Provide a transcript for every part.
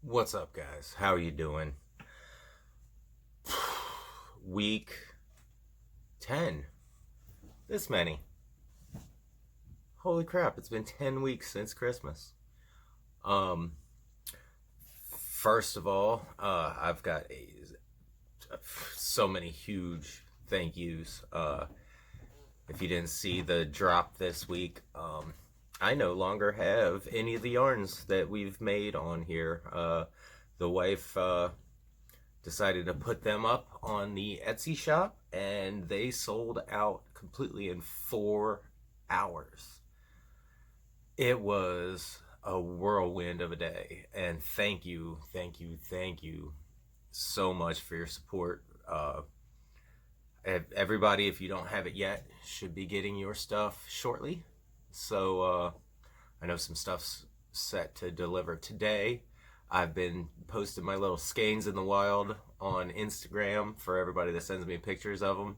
What's up, guys? How you doing? Week 10. This many. Holy crap, it's been 10 weeks since Christmas. Um, First of all, I've got so many huge thank yous. If you didn't see the drop this week, I no longer have any of the yarns that we've made on here. The wife decided to put them up on the Etsy shop, and they sold out completely in 4 hours. It was a whirlwind of a day, and thank you so much for your support. Everybody, if you don't have it yet, should be getting your stuff shortly. So I know some stuff's set to deliver today. I've been posting my little skeins in the wild on Instagram for everybody that sends me pictures of them.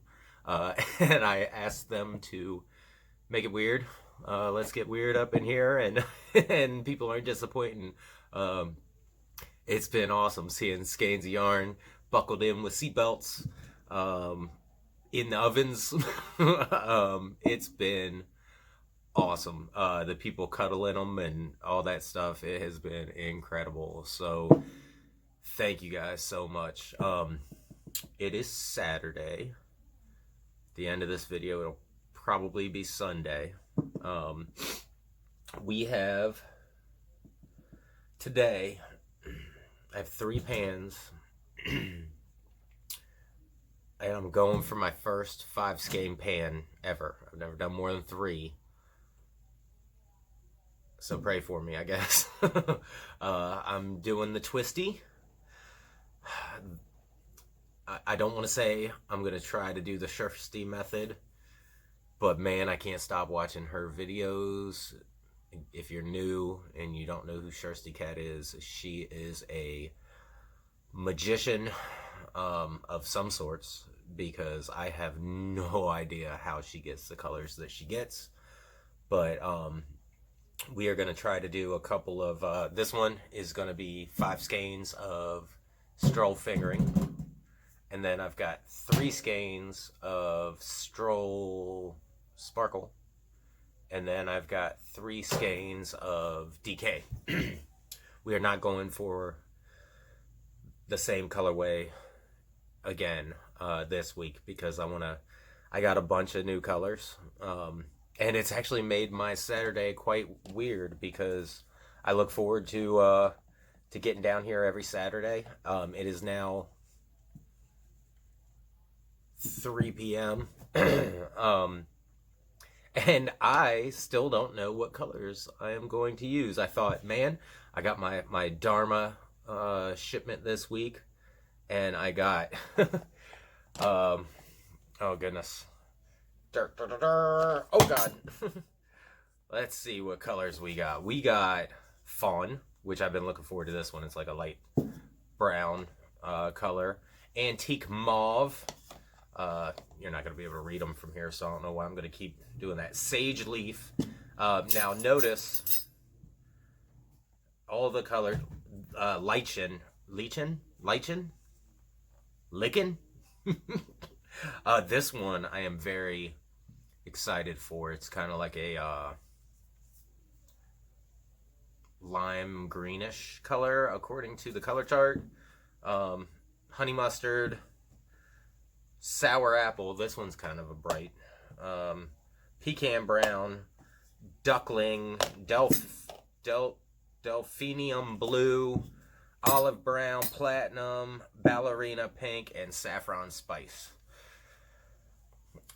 And I asked them to make it weird. Let's get weird up in here, and and people aren't disappointing. Um, it's been awesome seeing skeins of yarn buckled in with seatbelts in the ovens. It's been awesome. The people cuddling them and all that stuff. It has been incredible. So thank you guys so much. It is Saturday. The end of this video, it'll probably be Sunday. We have today, I have 3 pans. And I'm going for my first 5 skein pan ever. I've never done more than 3. So pray for me, I guess. I'm doing the twisty. I don't want to say I'm going to try to do the Shirsty method, but man, I can't stop watching her videos. If you're new and you don't know who Shirsty Cat is, she is a magician of some sorts, because I have no idea how she gets the colors that she gets. But we are going to try to do a couple of, this one is going to be 5 skeins of stroll fingering. And then I've got 3 skeins of stroll sparkle. And then I've got 3 skeins of DK. We are not going for the same colorway again this week, because I got a bunch of new colors. And it's actually made my Saturday quite weird, because I look forward to getting down here every Saturday. It is now 3 p.m. And I still don't know what colors I am going to use. I thought, man, I got my Dharma shipment this week, and I got oh goodness, oh god. Let's see what colors we got. We got fawn, which I've been looking forward to this one. It's like a light brown color. Antique mauve. You're not going to be able to read them from here, so I don't know why I'm going to keep doing that. Sage leaf. Now notice all the color. Lichen. This one I am very excited for. It's kind of like a lime greenish color according to the color chart. Honey mustard. Sour apple. This one's kind of a bright. Pecan brown. Duckling. Delphinium blue. Olive brown. Platinum. Ballerina pink. And saffron spice.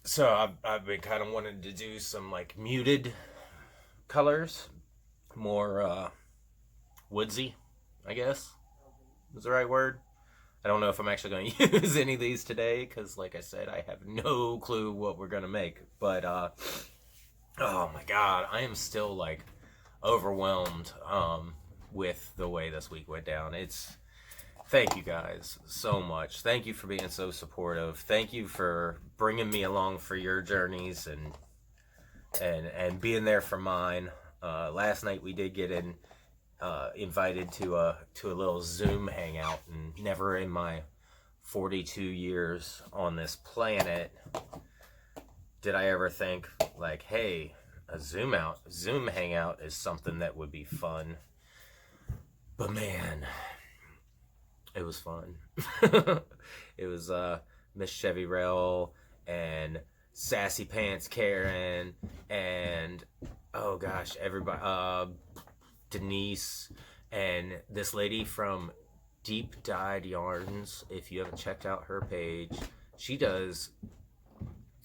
So I've been kind of wanting to do some like muted colors. More woodsy, I guess is the right word. I don't know if I'm actually going to use any of these today, because like I said, I have no clue what we're going to make. But oh my god, I am still like overwhelmed with the way this week went down. Thank you guys so much. Thank you for being so supportive. Thank you for bringing me along for your journeys and being there for mine. Last night we did get invited to a little Zoom hangout, and never in my 42 years on this planet did I ever think like, hey, a Zoom hangout is something that would be fun. But man, it was fun. It was Miss Chevy Rail and Sassy Pants Karen and oh gosh, everybody, Denise and this lady from Deep Dyed Yarns. If you haven't checked out her page, she does.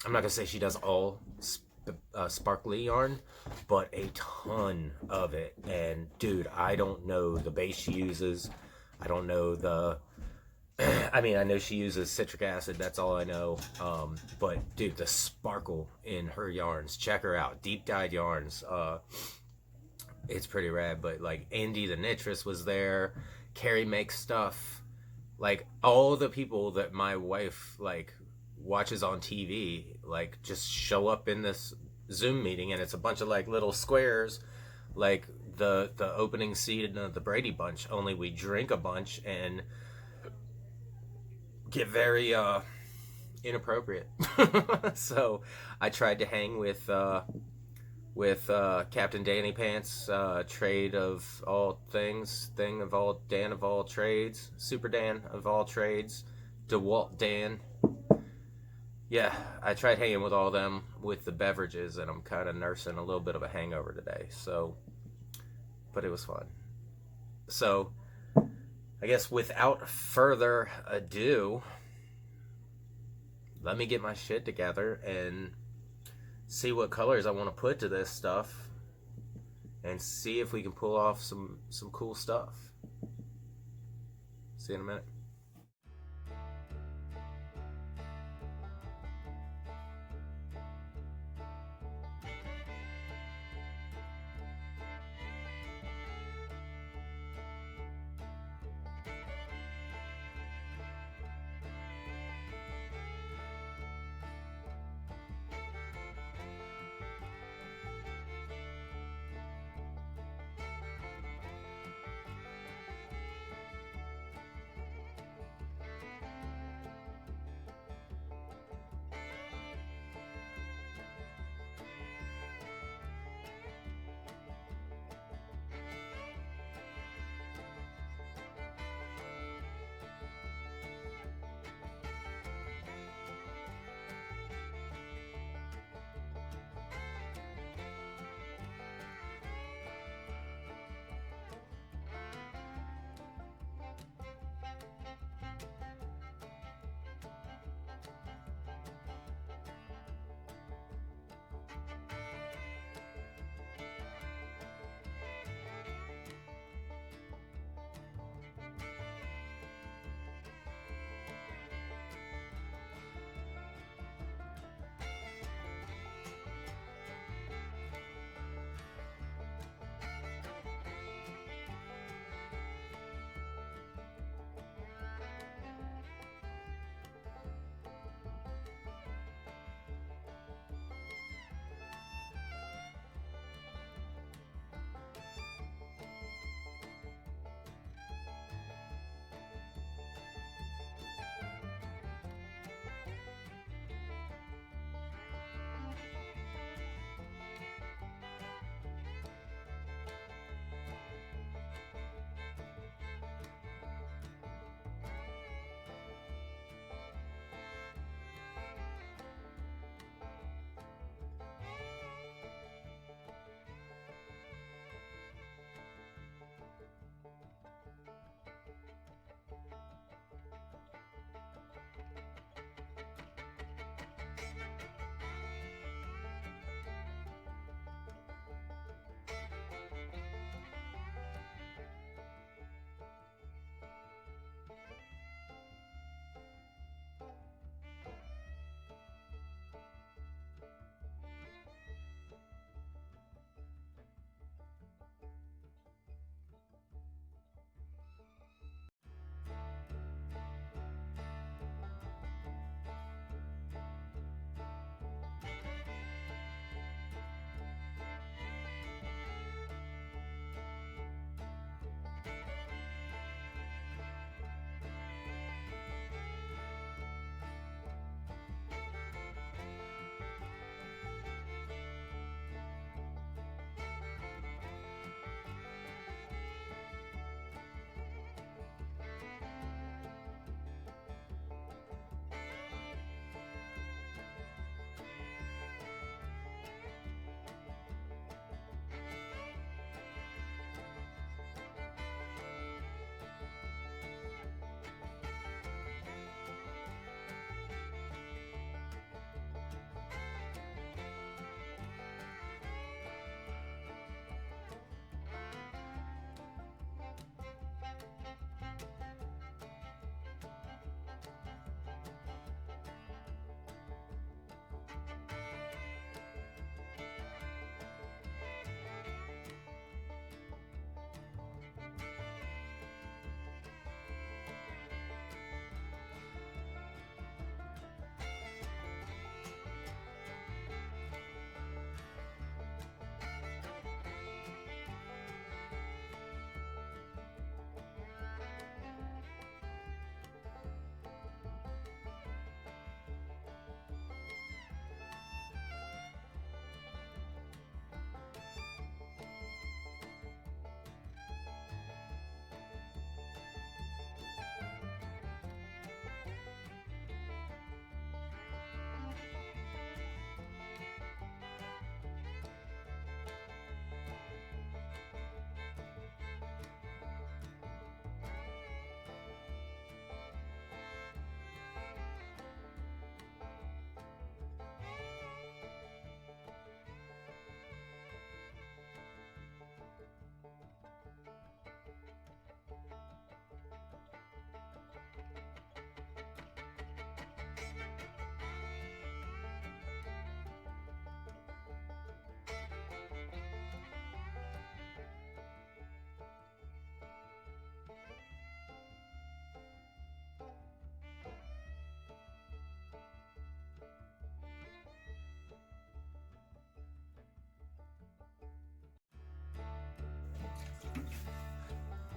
I'm not gonna say she does all sparkly yarn, but a ton of it. And dude, I don't know the base she uses. I don't know the. I mean, I know she uses citric acid. That's all I know. But dude, the sparkle in her yarns. Check her out. Deep Dyed Yarns. It's pretty rad. But like Andy the Nitrous was there. Carrie makes stuff. Like all the people that my wife like watches on TV, like just show up in this Zoom meeting, and it's a bunch of like little squares, like the opening scene of the Brady Bunch. Only we drink a bunch and get very inappropriate. So I tried to hang with Captain Danny Pants, trade of all things, thing of all, Dan of all trades, Super Dan of all trades, DeWalt Dan. Yeah, I tried hanging with all them with the beverages, and I'm kind of nursing a little bit of a hangover today. So, but it was fun. So, I guess without further ado, let me get my shit together and see what colors I want to put to this stuff, and see if we can pull off some cool stuff. See you in a minute.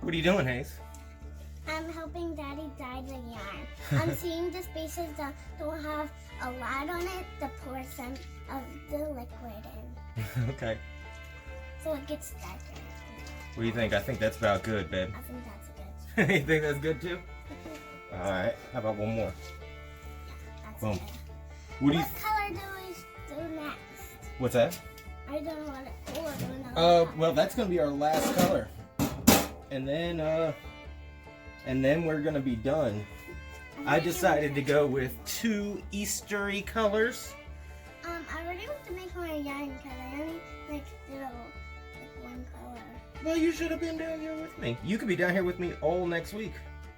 What are you doing, Hayes? I'm helping Daddy dye the yarn. I'm seeing the spaces that don't have a lot on it to pour some of the liquid in. Okay. So it gets darker. What do you think? I think that's about good, babe. I think that's good. You think that's good too? Alright, how about one more? That's Boom. good. What do you... What color do we do next? What's that? I don't know what it Well, that's gonna be our last color. And then we're gonna be done. I decided to go with 2 Eastery colors. I already want to make my yarn color. I only like one color. Well, you should have been down here with me. You could be down here with me all next week.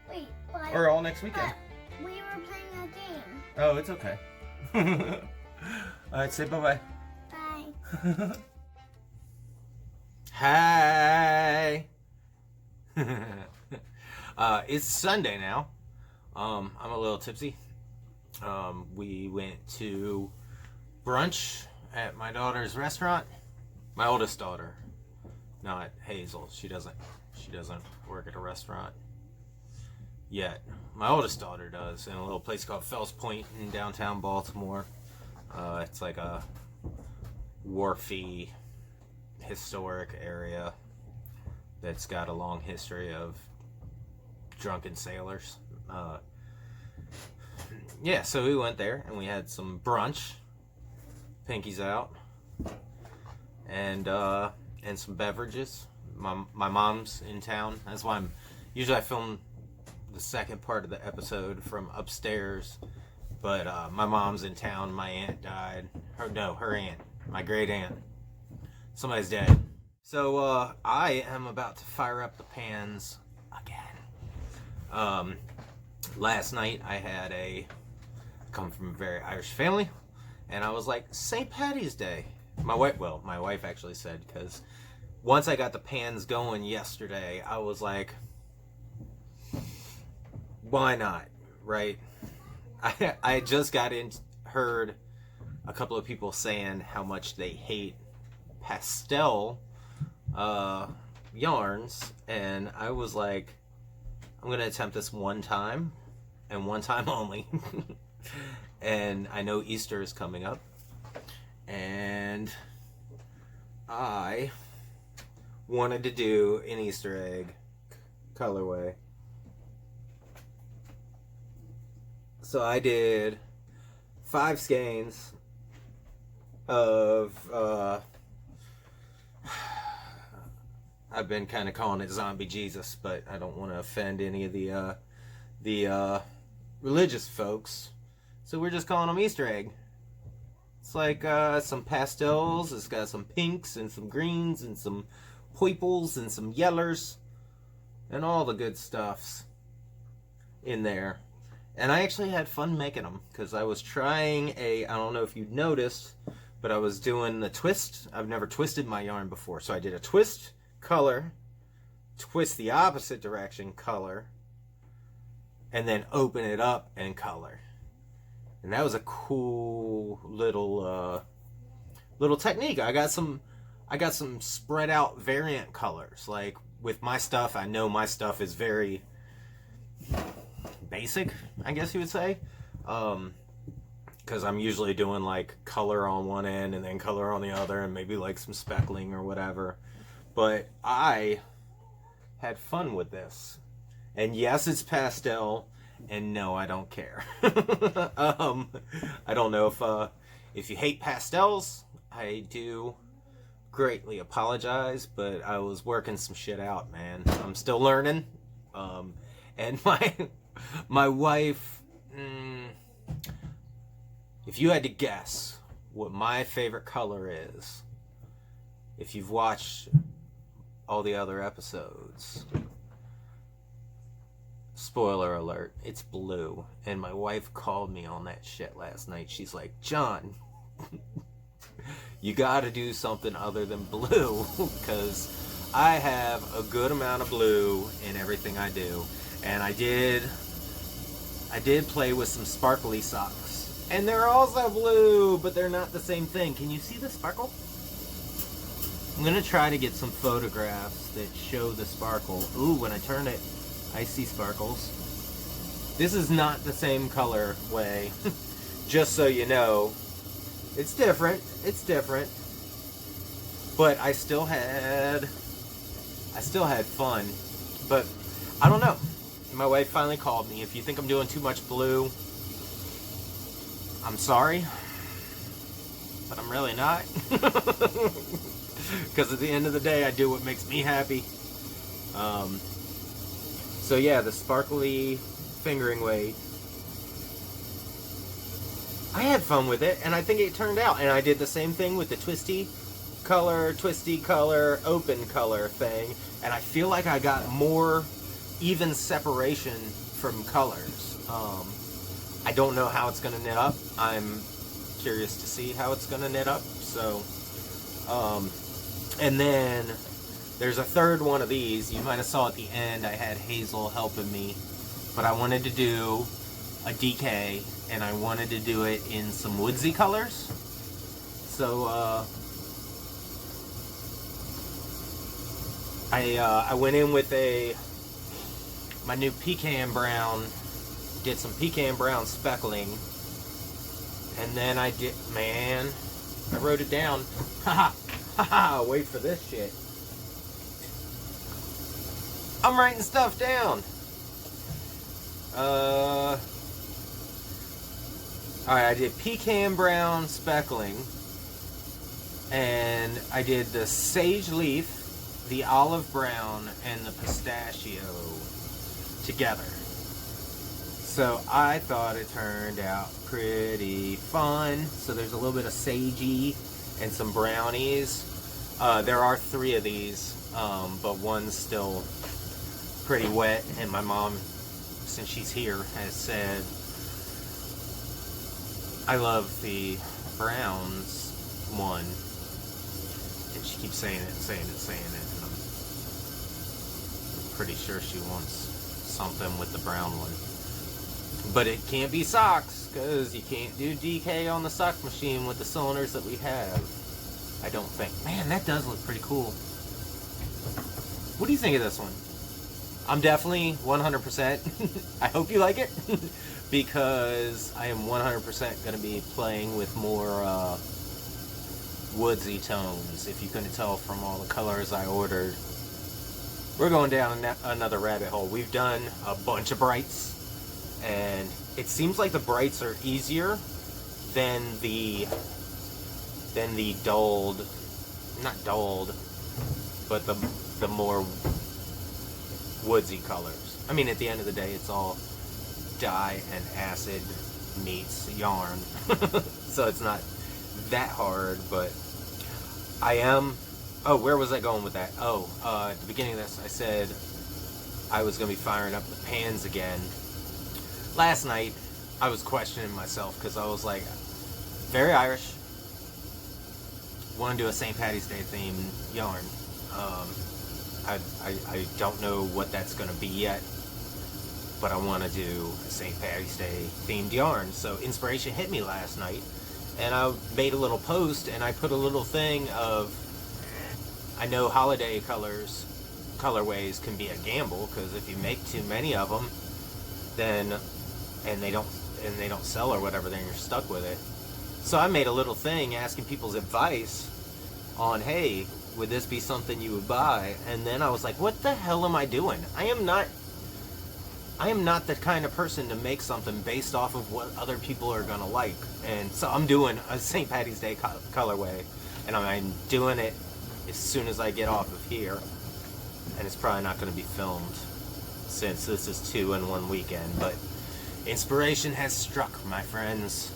Wait, but Or all next weekend. we were playing a game. Oh, it's okay. Alright, say bye-bye. Bye. Hi. It's Sunday now. I'm a little tipsy. We went to brunch at my daughter's restaurant. My oldest daughter, not Hazel. She doesn't work at a restaurant yet. My oldest daughter does, in a little place called Fells Point in downtown Baltimore. It's like a wharfy, historic area that's got a long history of drunken sailors. Yeah, so we went there and we had some brunch, pinkies out, and some beverages. My mom's in town. That's why I film the second part of the episode from upstairs, but my mom's in town. My aunt died. Her aunt, my great aunt. Somebody's dead. So I am about to fire up the pans again. Last night I had come from a very Irish family, and I was like, St. Patty's Day. My wife actually said, because once I got the pans going yesterday, I was like, why not, right? I just heard a couple of people saying how much they hate pastel yarns, and I was like, I'm gonna attempt this one time and one time only. And I know Easter is coming up, and I wanted to do an Easter egg colorway. So I did 5 skeins of I've been kind of calling it Zombie Jesus, but I don't want to offend any of the religious folks, so we're just calling them Easter egg. It's like some pastels. It's got some pinks and some greens and some purples and some yellers and all the good stuffs in there. And I actually had fun making them, because I was trying I don't know if you noticed, but I was doing the twist. I've never twisted my yarn before, so I did a twist, color, twist the opposite direction, color, and then open it up and color. And that was a cool little technique. I got some spread out variant colors. Like with my stuff, I know my stuff is very basic, I guess you would say, because I'm usually doing like color on one end and then color on the other, and maybe like some speckling or whatever. But I had fun with this, and yes, it's pastel, and no, I don't care. I don't know if you hate pastels. I do greatly apologize, but I was working some shit out, man. I'm still learning, and my wife, if you had to guess what my favorite color is, if you've watched all the other episodes, spoiler alert, it's blue. And my wife called me on that shit last night. She's like, John, you gotta do something other than blue, because I have a good amount of blue in everything I do. And I did play with some sparkly socks, and they're also blue, but they're not the same thing. Can you see the sparkle? I'm gonna try to get some photographs that show the sparkle. Ooh, when I turn it, I see sparkles. This is not the same color way, just so you know. It's different. It's different. But I still had fun. But I don't know. My wife finally called me. If you think I'm doing too much blue, I'm sorry, but I'm really not. Because at the end of the day, I do what makes me happy. So yeah, the sparkly fingering weight. I had fun with it, and I think it turned out. And I did the same thing with the twisty color, open color thing. And I feel like I got more even separation from colors. I don't know how it's going to knit up. I'm curious to see how it's going to knit up. So, and then there's a third one of these. You might have saw at the end I had Hazel helping me, but I wanted to do a DK, and I wanted to do it in some woodsy colors. So I went in with my new pecan brown, did some pecan brown speckling, and then I wrote it down. Haha, wait for this shit. I'm writing stuff down. Alright, I did pecan brown speckling, and I did the sage leaf, the olive brown, and the pistachio together. So I thought it turned out pretty fun. So there's a little bit of sagey and some brownies. There are 3 of these, but one's still pretty wet, and my mom, since she's here, has said, I love the browns one, and she keeps saying it, and I'm pretty sure she wants something with the brown one. But it can't be socks, because you can't do DK on the sock machine with the cylinders that we have. I don't think. Man, that does look pretty cool. What do you think of this one? I'm definitely 100%. I hope you like it. Because I am 100% going to be playing with more woodsy tones. If you couldn't tell from all the colors I ordered. We're going down another rabbit hole. We've done a bunch of brights. And it seems like the brights are easier than the dulled, not dulled, but the more woodsy colors. I mean, at the end of the day, it's all dye and acid meets yarn. So it's not that hard, but I am... Oh, where was I going with that? Oh, at the beginning of this, I said I was going to be firing up the pans again. Last night, I was questioning myself because I was like, very Irish. Want to do a St. Patty's Day themed yarn. I don't know what that's going to be yet, but I want to do a St. Patty's Day themed yarn. So inspiration hit me last night, and I made a little post, and I put a little thing of, I know holiday colorways can be a gamble, because if you make too many of them, then and they don't sell or whatever, then you're stuck with it. So I made a little thing asking people's advice on, hey, would this be something you would buy? And then I was like, what the hell am I doing? I am not the kind of person to make something based off of what other people are gonna like. And so I'm doing a St. Patty's Day colorway, and I'm doing it as soon as I get off of here. And it's probably not gonna be filmed since this is 2 in 1 weekend, but inspiration has struck, my friends.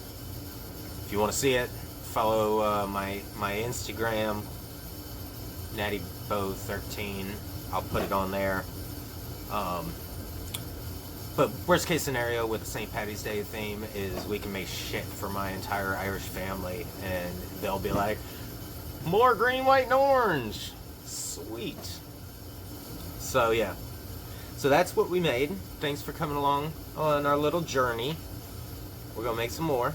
If you want to see it, follow my Instagram, nattyboh13. I'll put it on there. But worst case scenario with the St. Patty's Day theme is we can make shit for my entire Irish family, and they'll be like, more green, white, and orange. Sweet. So yeah. So that's what we made. Thanks for coming along on our little journey. We're gonna make some more.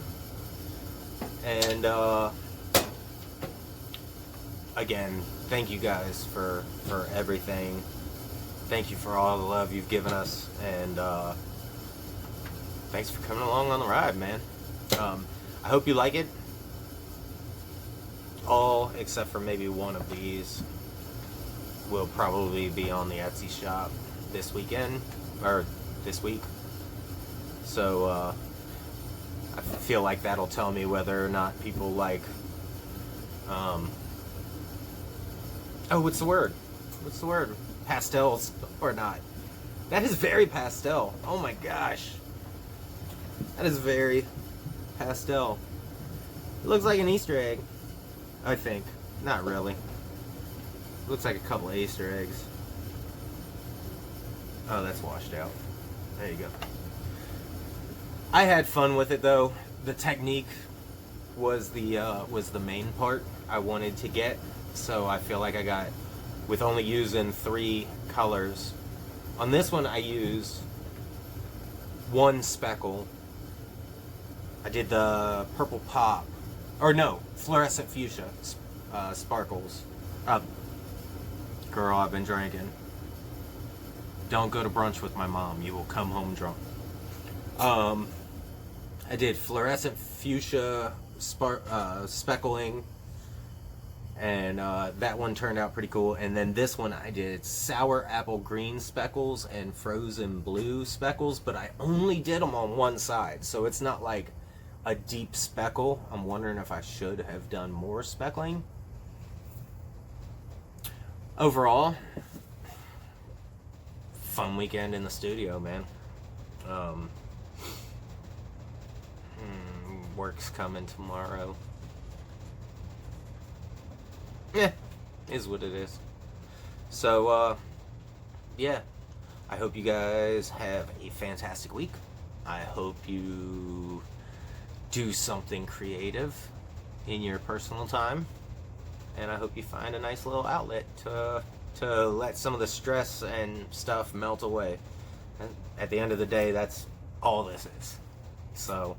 And again, thank you guys for everything. Thank you for all the love you've given us, and thanks for coming along on the ride, man. I hope you like it. All except for maybe one of these will probably be on the Etsy shop this weekend, or this week. So I feel like that'll tell me whether or not people like what's the word? Pastels or not. That is very pastel. Oh my gosh. That is very pastel. It looks like an Easter egg, I think. Not really. It looks like a couple of Easter eggs. Oh, that's washed out. There you go. I had fun with it though. The technique was the main part I wanted to get. So I feel like I got, with only using 3 colors. On this one I used 1 speckle. I did the purple pop, or no, fluorescent fuchsia sparkles. Girl, I've been drinking. Don't go to brunch with my mom. You will come home drunk. I did fluorescent fuchsia speckling, and that one turned out pretty cool. And then this one I did sour apple green speckles and frozen blue speckles, but I only did them on one side, so it's not like a deep speckle. I'm wondering if I should have done more speckling. Overall, fun weekend in the studio, man. Work's coming tomorrow. Yeah, is what it is. So, yeah. I hope you guys have a fantastic week. I hope you do something creative in your personal time. And I hope you find a nice little outlet to let some of the stress and stuff melt away. And at the end of the day, that's all this is. So,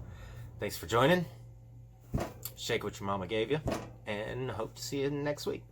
thanks for joining. Shake what your mama gave you. And hope to see you next week.